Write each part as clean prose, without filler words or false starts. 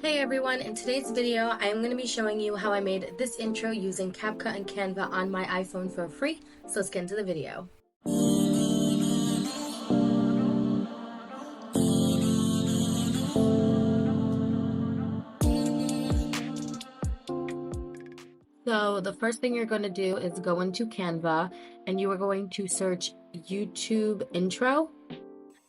Hey everyone, in today's video, I'm going to be showing you how I made this intro using CapCut and Canva on my iPhone for free. So let's get into the video. So the first thing you're going to do is go into Canva and you are going to search YouTube intro.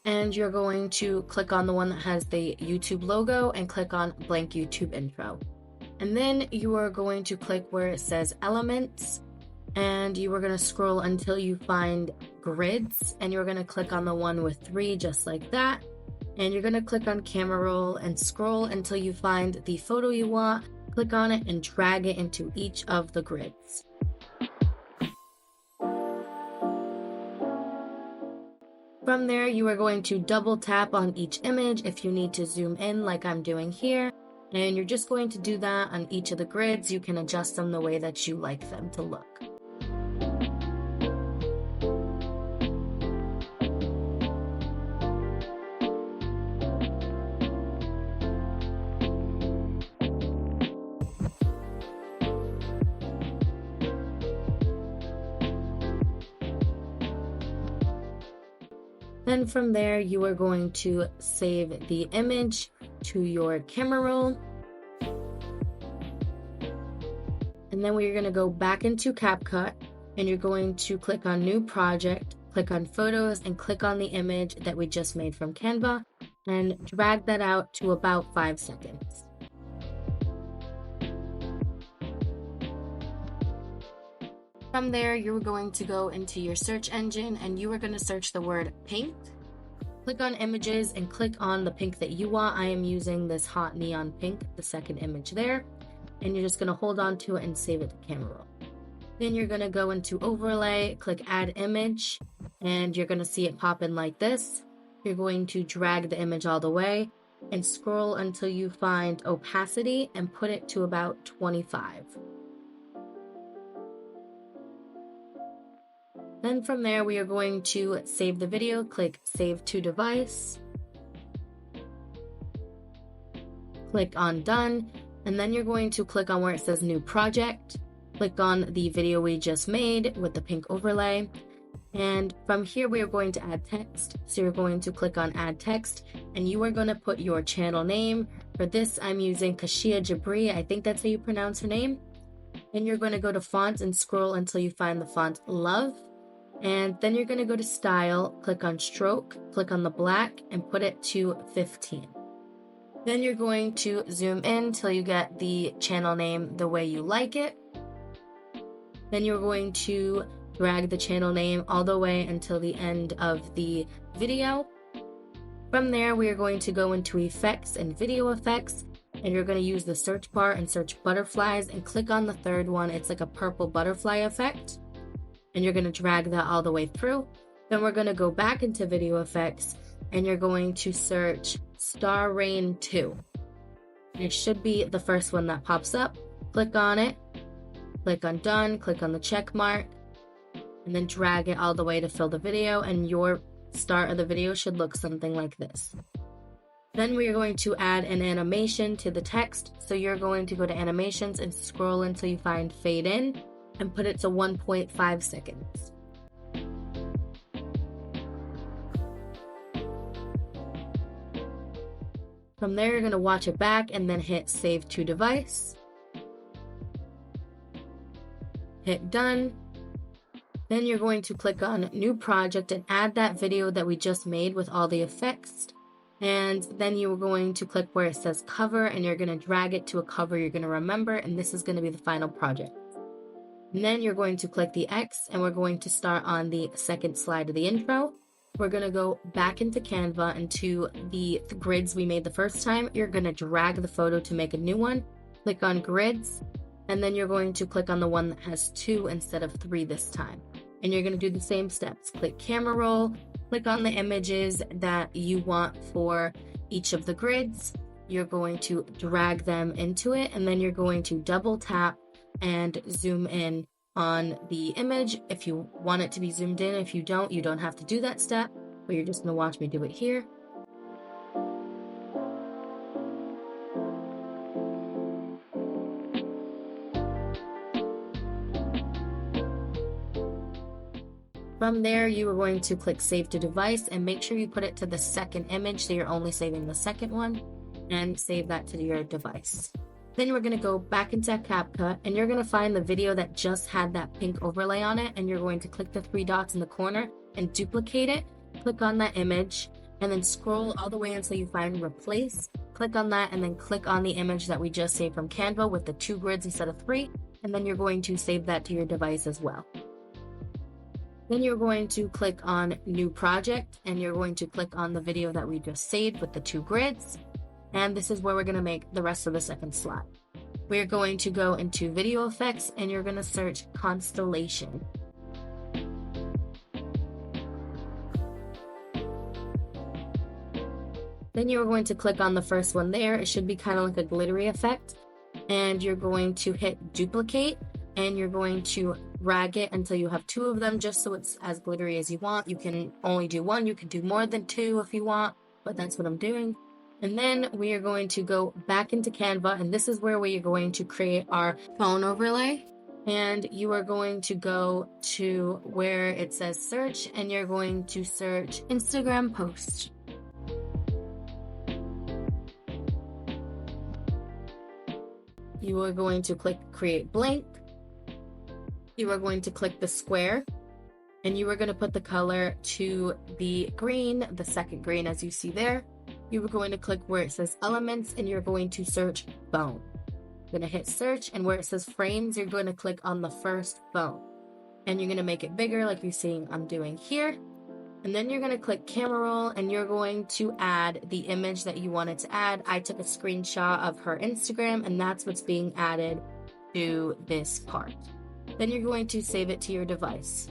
And you're going to click on the one that has the YouTube logo and click on blank YouTube intro. And then you are going to click where it says elements and you are going to scroll until you find grids and you're going to click on the one with 3 just like that. And you're going to click on camera roll and scroll until you find the photo you want, click on it and drag it into each of the grids. From there, you are going to double tap on each image if you need to zoom in like I'm doing here. And you're just going to do that on each of the grids. You can adjust them the way that you like them to look. Then from there, you are going to save the image to your camera roll. And then we're going to go back into CapCut and you're going to click on New Project, click on Photos, and click on the image that we just made from Canva and drag that out to about 5 seconds. From there, you're going to go into your search engine and you are going to search the word pink. Click on images and click on the pink that you want. I am using this hot neon pink, the second image there. And you're just going to hold on to it and save it to camera roll. Then you're going to go into overlay, click add image, and you're going to see it pop in like this. You're going to drag the image all the way and scroll until you find opacity and put it to about 25. Then from there, we are going to save the video, click Save to Device, click on Done, and then you're going to click on where it says New Project, click on the video we just made with the pink overlay, and from here we are going to add text. So you're going to click on Add Text, and you are going to put your channel name. For this, I'm using Kashia Jabre, I think that's how you pronounce her name. And you're going to go to Fonts and scroll until you find the font Love. And then you're going to go to Style, click on Stroke, click on the black, and put it to 15. Then you're going to zoom in till you get the channel name the way you like it. Then you're going to drag the channel name all the way until the end of the video. From there, we are going to go into Effects and Video Effects, and you're going to use the search bar and search butterflies and click on the third one. It's like a purple butterfly effect. And you're going to drag that all the way through. Then we're going to go back into Video Effects and you're going to search Star Rain 2. It should be the first one that pops up. Click on it, click on Done, click on the check mark, and then drag it all the way to fill the video, and your start of the video should look something like this. Then we are going to add an animation to the text. So you're going to go to Animations and scroll until you find Fade In, and put it to 1.5 seconds. From there, you're going to watch it back and then hit Save to Device. Hit Done. Then you're going to click on New Project and add that video that we just made with all the effects. And then you're going to click where it says Cover and you're going to drag it to a cover you're going to remember, and this is going to be the final project. And then you're going to click the X and we're going to start on the second slide of the intro. We're going to go back into Canva into the grids we made the first time. You're going to drag the photo to make a new one. Click on Grids, and then you're going to click on the one that has 2 instead of 3 this time. And you're going to do the same steps. Click Camera Roll, click on the images that you want for each of the grids. You're going to drag them into it, and then you're going to double tap and zoom in on the image if you want it to be zoomed in. If you don't have to do that step, but you're just going to watch me do it here. From there, you are going to click Save to Device and make sure you put it to the second image, so you're only saving the second one, and save that to your device. Then we're going to go back into CapCut, and you're going to find the video that just had that pink overlay on it, and you're going to click the 3 dots in the corner and duplicate it. Click on that image, and then scroll all the way until you find Replace. Click on that, and then click on the image that we just saved from Canva with the 2 grids instead of 3, and then you're going to save that to your device as well. Then you're going to click on New Project, and you're going to click on the video that we just saved with the 2 grids. And this is where we're going to make the rest of the second slide. We're going to go into Video Effects, and you're going to search Constellation. Then you're going to click on the first one there. It should be kind of like a glittery effect. And you're going to hit Duplicate, and you're going to drag it until you have 2 of them, just so it's as glittery as you want. You can only do 1, you can do more than 2 if you want, but that's what I'm doing. And then we are going to go back into Canva, and this is where we are going to create our phone overlay. And you are going to go to where it says search, and you're going to search Instagram post. You are going to click Create Blank. You are going to click the square, and you are going to put the color to the green, the second green as you see there. You are going to click where it says Elements, and you're going to search Phone. You're going to hit Search, and where it says Frames, you're going to click on the first phone. And you're going to make it bigger like you're seeing I'm doing here. And then you're going to click Camera Roll, and you're going to add the image that you wanted to add. I took a screenshot of her Instagram, and that's what's being added to this part. Then you're going to save it to your device.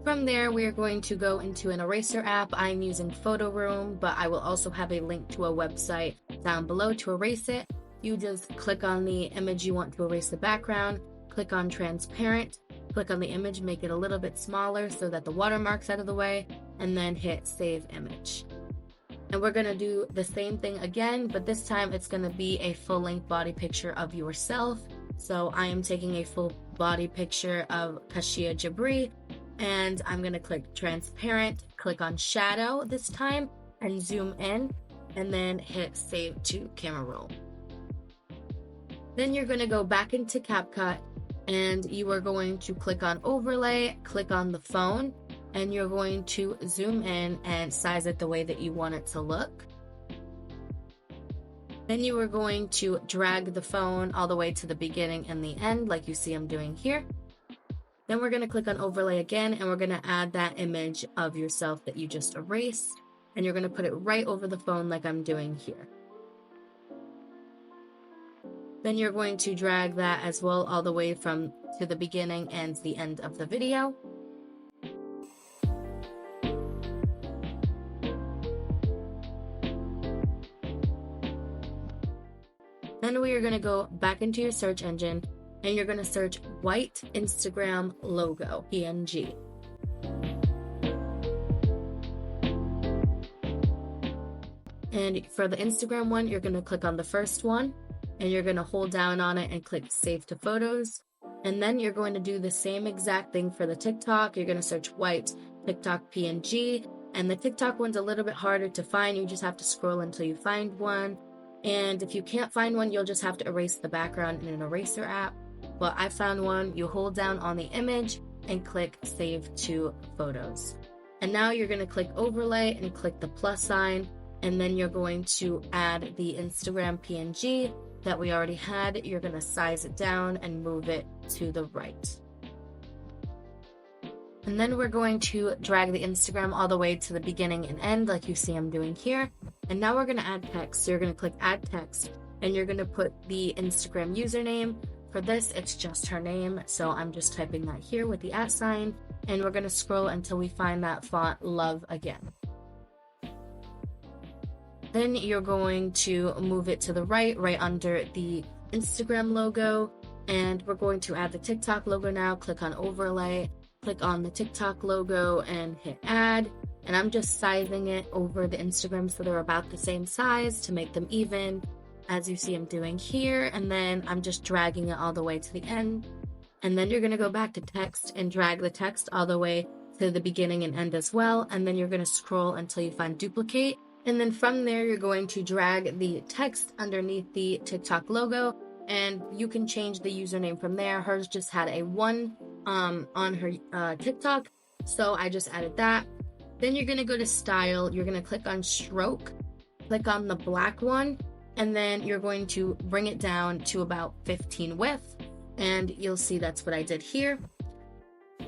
From there, we are going to go into an eraser app. I'm using Photoroom, but I will also have a link to a website down below to erase it. You just click on the image you want to erase the background, click on Transparent, click on the image, make it a little bit smaller so that the watermark's out of the way, and then hit Save Image. And we're going to do the same thing again, but this time it's going to be a full-length body picture of yourself. So I am taking a full body picture of Kashia Jabre, and I'm going to click Transparent, click on Shadow this time, and zoom in, and then hit Save to Camera Roll. Then you're going to go back into CapCut, and you are going to click on Overlay, click on the phone, and you're going to zoom in and size it the way that you want it to look. Then you are going to drag the phone all the way to the beginning and the end, like you see I'm doing here. Then we're going to click on Overlay again, and we're going to add that image of yourself that you just erased, and you're going to put it right over the phone like I'm doing here. Then you're going to drag that as well all the way from to the beginning and the end of the video. Then we are going to go back into your search engine, and you're going to search white Instagram logo, PNG. And for the Instagram one, you're going to click on the first one, and you're going to hold down on it and click Save to Photos. And then you're going to do the same exact thing for the TikTok. You're going to search white TikTok PNG, and the TikTok one's a little bit harder to find. You just have to scroll until you find one. And if you can't find one, you'll just have to erase the background in an eraser app. But I found one. You hold down on the image and click Save to Photos. And now you're going to click Overlay and click the plus sign, and then you're going to add the Instagram PNG that we already had. You're going to size it down and move it to the right. And then we're going to drag the Instagram all the way to the beginning and end like you see I'm doing here. And now we're going to add text. So you're going to click Add Text, and you're going to put the Instagram username. For this, it's just her name, so I'm just typing that here with the @ sign, and we're going to scroll until we find that font Love Again. Then you're going to move it to the right under the Instagram logo, and we're going to add the TikTok logo now. Click on Overlay, click on the TikTok logo, and hit Add. And I'm just sizing it over the Instagram so they're about the same size to make them even, as you see I'm doing here. And then I'm just dragging it all the way to the end. And then you're going to go back to text and drag the text all the way to the beginning and end as well, and then you're going to scroll until you find duplicate. And then from there, you're going to drag the text underneath the TikTok logo, and you can change the username from there. Hers just had a 1 on her TikTok, so I just added that. Then you're going to go to style, you're going to click on stroke, click on the black one, and then you're going to bring it down to about 15 width, and you'll see that's what I did here.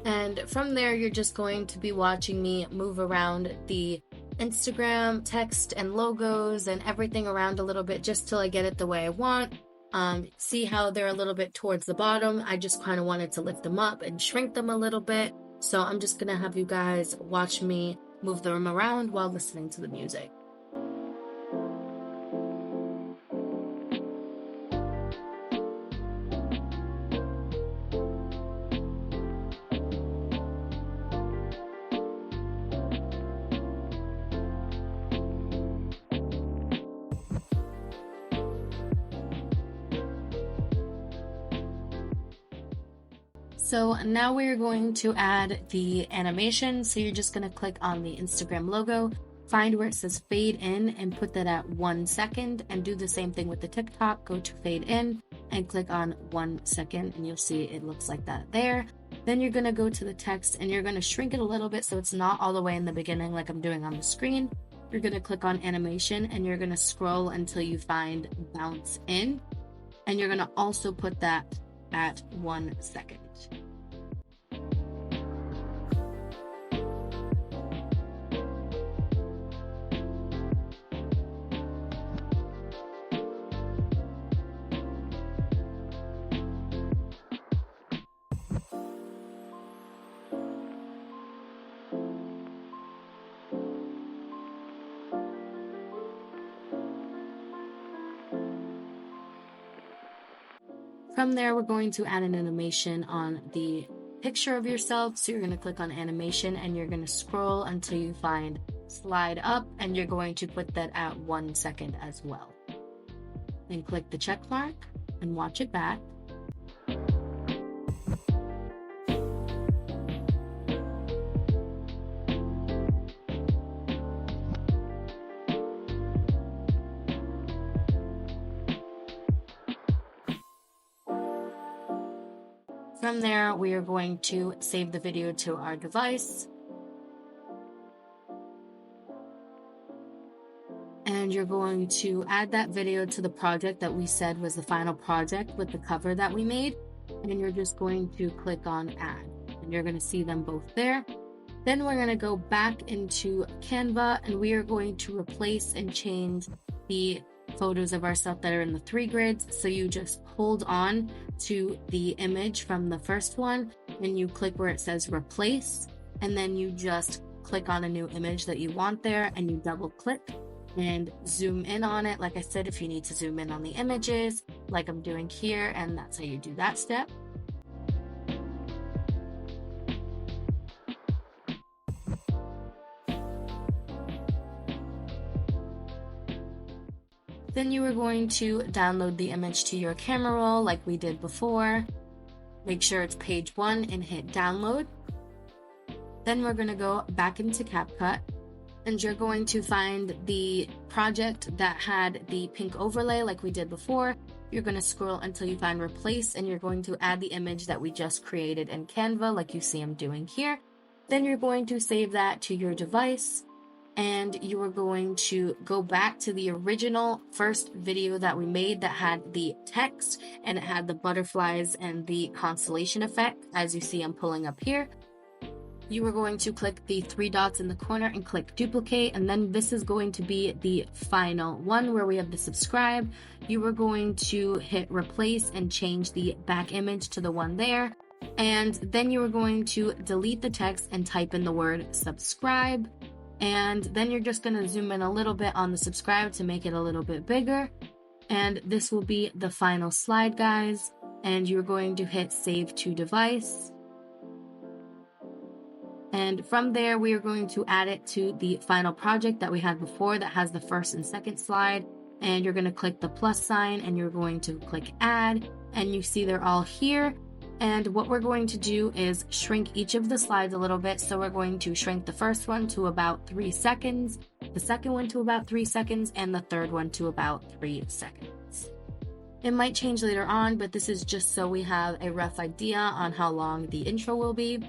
And from there, you're just going to be watching me move around the Instagram text and logos and everything around a little bit just till I get it the way I want. See how they're a little bit towards the bottom? I just kind of wanted to lift them up and shrink them a little bit. So I'm just gonna have you guys watch me move them around while listening to the music. So now we're going to add the animation. So you're just going to click on the Instagram logo, find where it says fade in and put that at 1 second, and do the same thing with the TikTok. Go to fade in and click on 1 second, and you'll see it looks like that there. Then you're going to go to the text and you're going to shrink it a little bit so it's not all the way in the beginning like I'm doing on the screen. You're going to click on animation and you're going to scroll until you find bounce in, and you're going to also put that at 1 second. From there, we're going to add an animation on the picture of yourself. So you're going to click on animation and you're going to scroll until you find slide up, and you're going to put that at 1 second as well. Then click the check mark and watch it back. From there, we are going to save the video to our device. And you're going to add that video to the project that we said was the final project with the cover that we made. And you're just going to click on add, and you're going to see them both there. Then we're going to go back into Canva and we are going to replace and change the photos of ourselves that are in the 3 grids. So you just hold on to the image from the first one and you click where it says replace, and then you just click on a new image that you want there and you double click and zoom in on it. Like I said, if you need to zoom in on the images like I'm doing here, and that's how you do that step. Then you are going to download the image to your camera roll like we did before. Make sure it's page 1 and hit download. Then we're going to go back into CapCut and you're going to find the project that had the pink overlay like we did before. You're going to scroll until you find replace, and you're going to add the image that we just created in Canva like you see I'm doing here. Then you're going to save that to your device, and you are going to go back to the original first video that we made that had the text and it had the butterflies and the constellation effect, as you see I'm pulling up here. You are going to click the 3 dots in the corner and click duplicate, and then this is going to be the final one where we have the subscribe. You are going to hit replace and change the back image to the one there, and then you are going to delete the text and type in the word subscribe. And then you're just going to zoom in a little bit on the subscribe to make it a little bit bigger. And this will be the final slide, guys. And you're going to hit save to device. And from there, we are going to add it to the final project that we had before that has the first and second slide. And you're going to click the plus sign and you're going to click add. And you see they're all here. And what we're going to do is shrink each of the slides a little bit. So we're going to shrink the first one to about 3 seconds, the second one to about 3 seconds, and the third one to about 3 seconds. It might change later on, but this is just so we have a rough idea on how long the intro will be.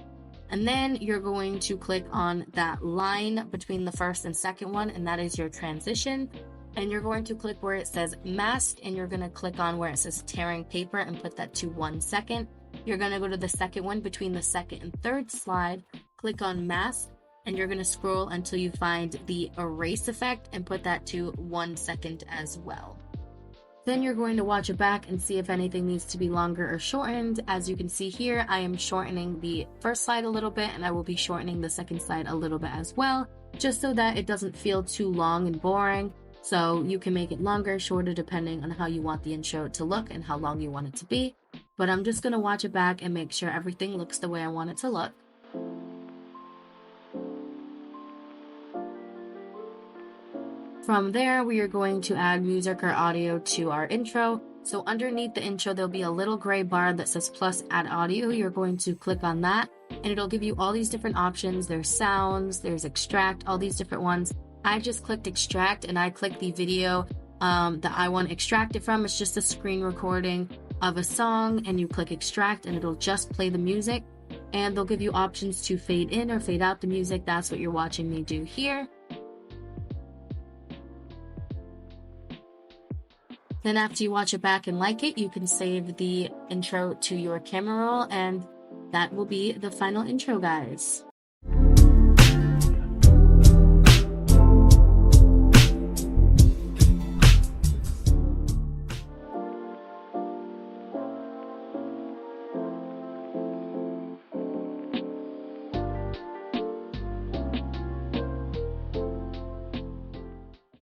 And then you're going to click on that line between the first and second one, and that is your transition. And you're going to click where it says mask, and you're going to click on where it says tearing paper and put that to 1 second. You're going to go to the second one between the second and third slide, click on mask, and you're going to scroll until you find the erase effect and put that to 1 second as well. Then you're going to watch it back and see if anything needs to be longer or shortened. As you can see here, I am shortening the first slide a little bit, and I will be shortening the second slide a little bit as well, just so that it doesn't feel too long and boring. So you can make it longer, shorter, depending on how you want the intro to look and how long you want it to be. But I'm just going to watch it back and make sure everything looks the way I want it to look. From there, we are going to add music or audio to our intro. So underneath the intro, there'll be a little gray bar that says plus add audio. You're going to click on that, and it'll give you all these different options. There's sounds, there's extract, all these different ones. I just clicked extract, and I clicked the video that I want to extract it from. It's just a screen recording of a song, and you click extract and it'll just play the music, and they'll give you options to fade in or fade out the music. That's what you're watching me do here. Then after you watch it back and like it, you can save the intro to your camera roll, and that will be the final intro, guys.